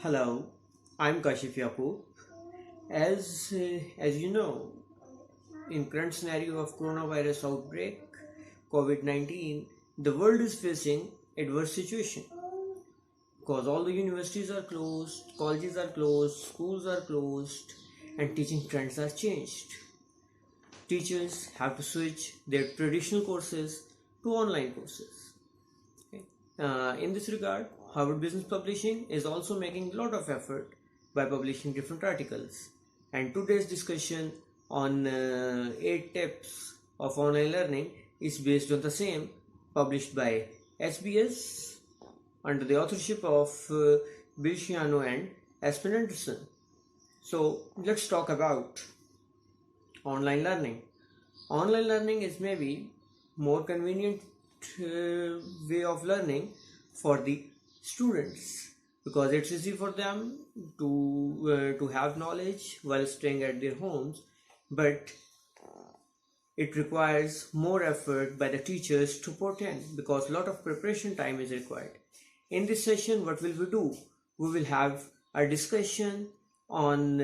Hello, I'm Kashif Yakub. As you know, in current scenario of coronavirus outbreak, COVID-19, the world is facing adverse situation because all the universities are closed, colleges are closed, schools are closed, and teaching trends are changed. Teachers have to switch their traditional courses to online courses. Okay. In this regard, Harvard Business Publishing is also making a lot of effort by publishing different articles. And today's discussion on 8 tips of online learning is based on the same, published by SBS under the authorship of Bill Shiano and Espen Anderson. So let's talk about online learning. Online learning is maybe more convenient way of learning for the students because it's easy for them to have knowledge while staying at their homes, but it requires more effort by the teachers to put in because a lot of preparation time is required. In this session, what will we do? We will have a discussion on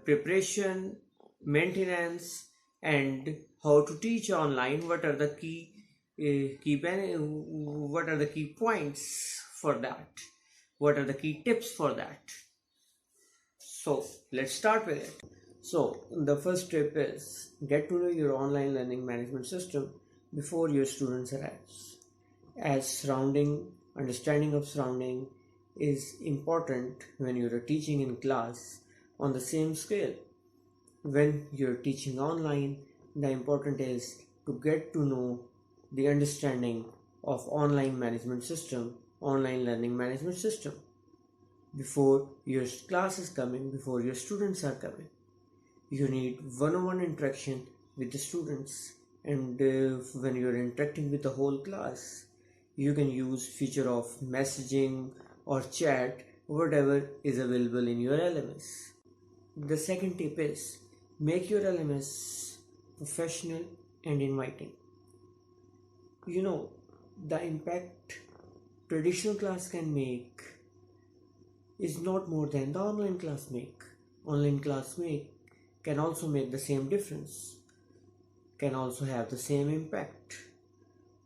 preparation, maintenance, and how to teach online. What are the what are the key points for that? What are the key tips for that? So let's start with it. So the first tip is get to know your online learning management system before your students arrives. As understanding of surrounding is important when you're teaching in class on the same scale. When you're teaching online, the important is to get to know the understanding of online learning management system before your class is coming, before your students are coming. You need one-on-one interaction with the students, and when you're interacting with the whole class, you can use feature of messaging or chat, whatever is available in your LMS. The second tip is make your LMS professional and inviting. You know, the impact traditional class can make is not more than the online class make. Online class can also make the same difference, can also have the same impact.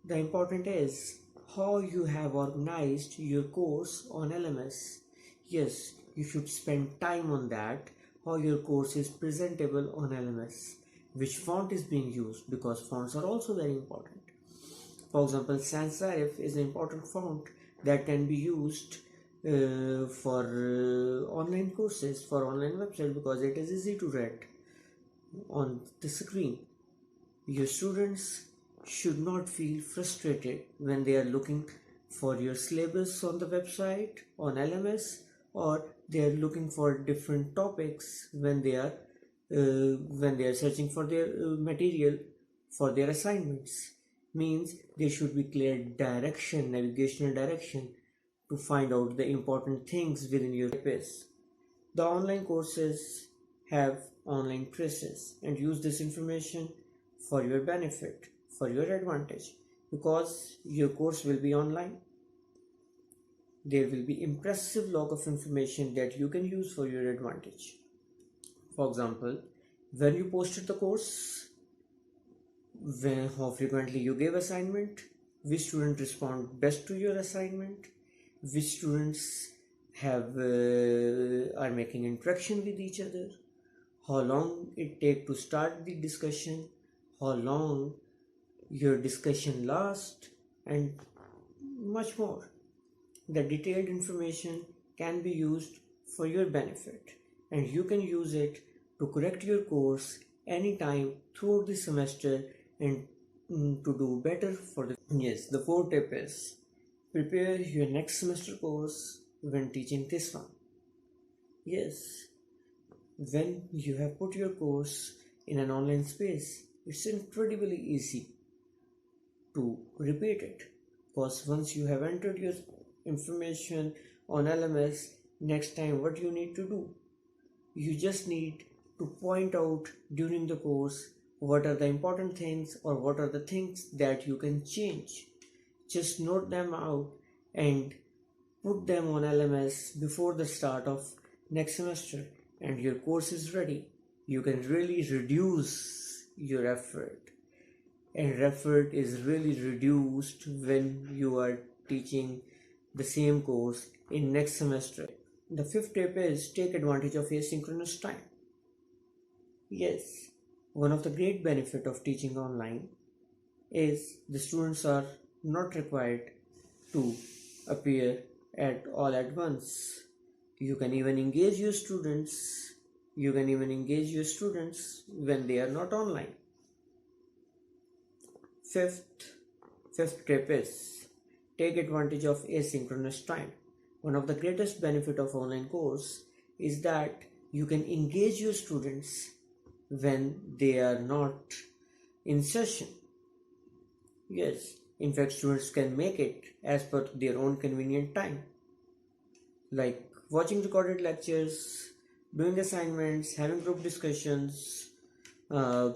The important is how you have organized your course on LMS. Yes, you should spend time on that, how your course is presentable on LMS, which font is being used because fonts are also very important. For example, sans serif is an important font that can be used for online courses, for online website because it is easy to read on the screen. Your students should not feel frustrated when they are looking for your syllabus on the website on LMS, or they are looking for different topics when they are searching for their material for their assignments. Means there should be clear direction, navigational direction to find out the important things within your syllabus. The online courses have online quizzes and use this information for your benefit, for your advantage, because your course will be online. There will be impressive log of information that you can use for your advantage. For example, when you posted the course, how frequently you gave assignment, which student respond best to your assignment, which students are making interaction with each other, how long it take to start the discussion, how long your discussion lasts, and much more. The detailed information can be used for your benefit, and you can use it to correct your course anytime throughout the semester and to do better for the the fourth tip is prepare your next semester course when teaching this one. Yes, when you have put your course in an online space, it's incredibly easy to repeat it because once you have entered your information on LMS, next time what you need to do, you just need to point out during the course what are the important things or what are the things that you can change. Just note them out and Put them on LMS before the start of next semester and your course is ready. You can really reduce your effort, and effort is really reduced when you are teaching the same course in next semester. The fifth tip is take advantage of asynchronous time. Yes, one of the great benefit of teaching online is the students are not required to appear at all at once. You can even engage your students. You can even engage your students when they are not online. Fifth, fifth tip is take advantage of asynchronous time. One of the greatest benefit of online course is that you can engage your students when they are not in session. Yes, in fact, students can make it as per their own convenient time, like watching recorded lectures, doing assignments, having group discussions, uh,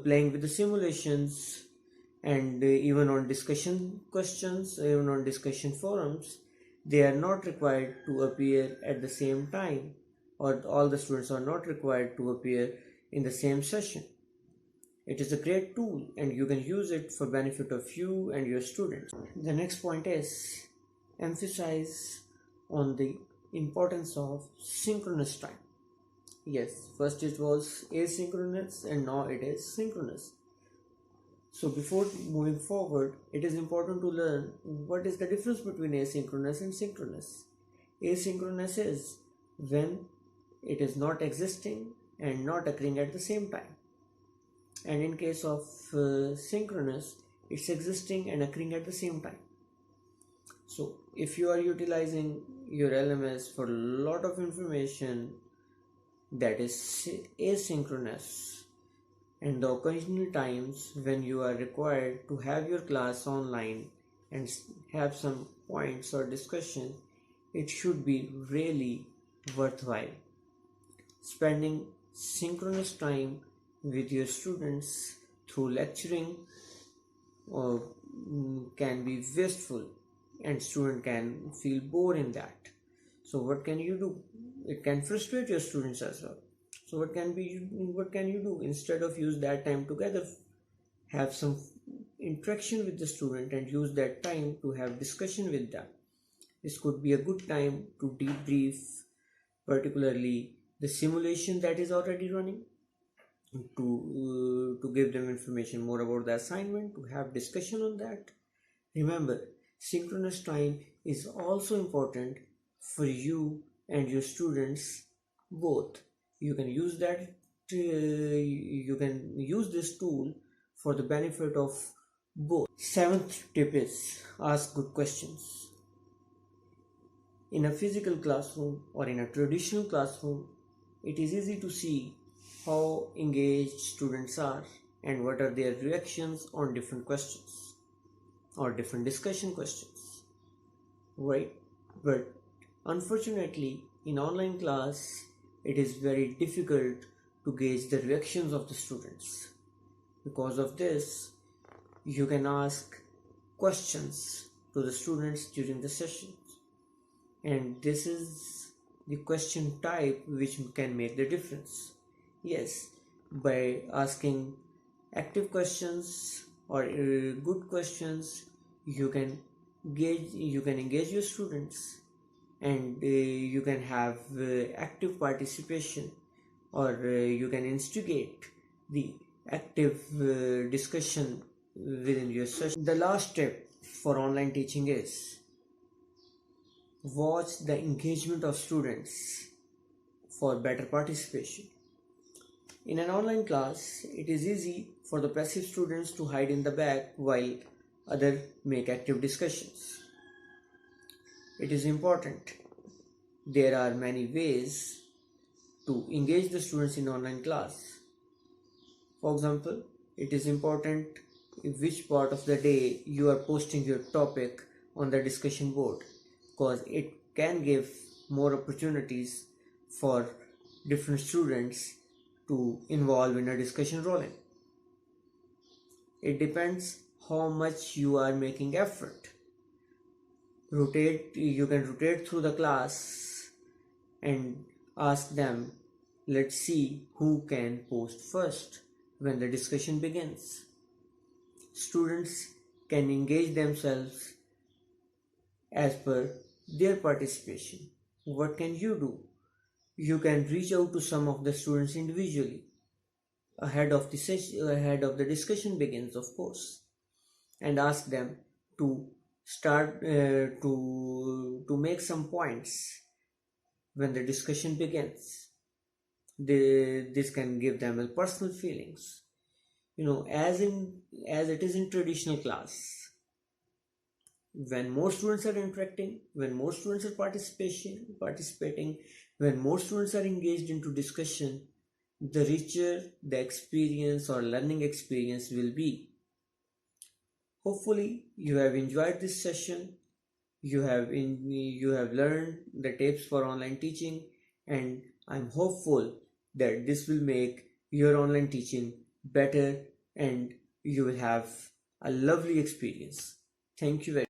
playing with the simulations, and even on discussion questions, even on discussion forums. They are not required to appear at the same time, or all the students are not required to appear in the same session. It is a great tool and you can use it for benefit of you and your students. The next point is emphasize on the importance of synchronous time. Yes, first it was asynchronous and now it is synchronous. So before moving forward, it is important to learn what is the difference between asynchronous and synchronous. Asynchronous is when it is not existing and not occurring at the same time. And in case of synchronous, it's existing and occurring at the same time. So if you are utilizing your LMS for a lot of information that is asynchronous, and the occasional times when you are required to have your class online and have some points or discussion, it should be really worthwhile. Spending synchronous time with your students through lecturing or can be wasteful and student can feel bored in that. So what can you do? It can frustrate your students as well. So what can you do? Instead of use that time together, have some interaction with the student and use that time to have discussion with them. This could be a good time to debrief particularly the simulation that is already running, to give them information more about the assignment, to have discussion on that. Remember, synchronous time is also important for you and your students both. You can use this tool for the benefit of both. Seventh tip is ask good questions. In a physical classroom or in a traditional classroom, it is easy to see how engaged students are and what are their reactions on different questions or different discussion questions, right? But unfortunately, in online class, it is very difficult to gauge the reactions of the students. Because of this, you can ask questions to the students during the sessions, and this is the question type which can make the difference. Yes, by asking active questions or good questions, you can engage your students, and you can have active participation, or you can instigate the active discussion within your session. The last step for online teaching is watch the engagement of students for better participation. In an online class, it is easy for the passive students to hide in the back while others make active discussions. It is important. There are many ways to engage the students in online class. For example, it is important which part of the day you are posting your topic on the discussion board, because it can give more opportunities for different students to involve in a discussion rolling. It depends how much you are making effort. You can rotate through the class and ask them, let's see who can post first when the discussion begins. Students can engage themselves as per their participation. What can you do? You can reach out to some of the students individually ahead of the session, ahead of the discussion begins, of course, and ask them to start to make some points when the discussion begins. This can give them a personal feelings. As it is in traditional class, when more students are interacting, when more students are participating, when more students are engaged into discussion, the richer the experience or learning experience will be. Hopefully you have enjoyed this session. You have learned the tips for online teaching, and I'm hopeful that this will make your online teaching better and you will have a lovely experience. Thank you very much.